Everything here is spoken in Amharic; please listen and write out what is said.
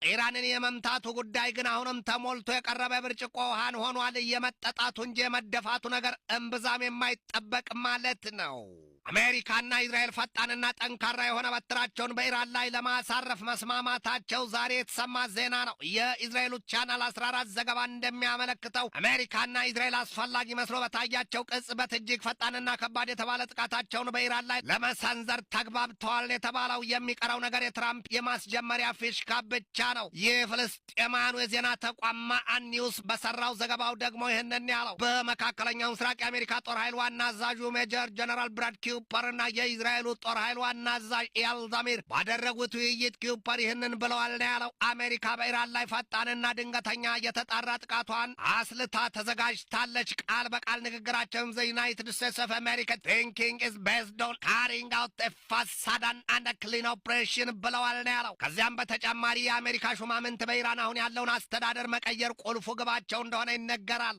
ኢራንን የመምታቱ ጉዳይ ግን አሁንም ተሞልቶ የቀረበ ብርጭቆ ውሃን ሆኗል። የመጠጣቱ እንጂ የመደፋቱ ነገር እምብዛም የማይጠበቅ ማለት ነው። አሜሪካና እስራኤል ፈጣንና ጠንካራ የሆነ በትራቸውን በኢራን ላይ ለማሳረፍ መስማማታቸው ዛሬ የተሰማ ዜና ነው። የእስራኤሉ ቻናል 14 ዘገባ እንደሚያመለክተው አሜሪካና እስራኤል አስፈላጊ መስሎ በታያቸው ቅጽበት እጅግ ፈጣንና ከባድ የተባለ ጥቃታቸውን በኢራን ላይ ለመሰንዘር ተግባብተዋል የተባለው የሚቀረው ነገር የትራምፕ የማስጀመሪያ ፊሽካ ብቻ ነው። ይህ ፍልስጤማኑ የዜና ተቋም ማአን ኒውስ በሰራው ዘገባው ደግሞ ይህንን ያለው በመካከለኛው ምስራቅ የአሜሪካ ጦር ኃይል ዋና አዛዡ ሜጀር ጀነራል ብራድ ኪውፐርና የእስራኤሉ ጦር ኃይል ዋና አዛዥ ኢያል ዛሚር ባደረጉት ውይይት ኪውፐር ይህንን ብለዋል ነው ያለው። አሜሪካ በኢራን ላይ ፈጣንና ድንገተኛ የተጣራ ጥቃቷን አስልታ ተዘጋጅታለች። ቃል በቃል ንግግራቸውም ዘ ዩናይትድ ስቴትስ ኦፍ አሜሪካ ቲንኪንግ ኢዝ ቤዝድ ኦን ካሪንግ አውት ኤ ፋሳዳን አንድ ክሊን ኦፕሬሽን ብለዋል ነው ያለው። ከዚያም በተጨማሪ የአሜሪካ ሹማምንት በኢራን አሁን ያለውን አስተዳደር መቀየር ቁልፉ ግባቸው እንደሆነ ይነገራል።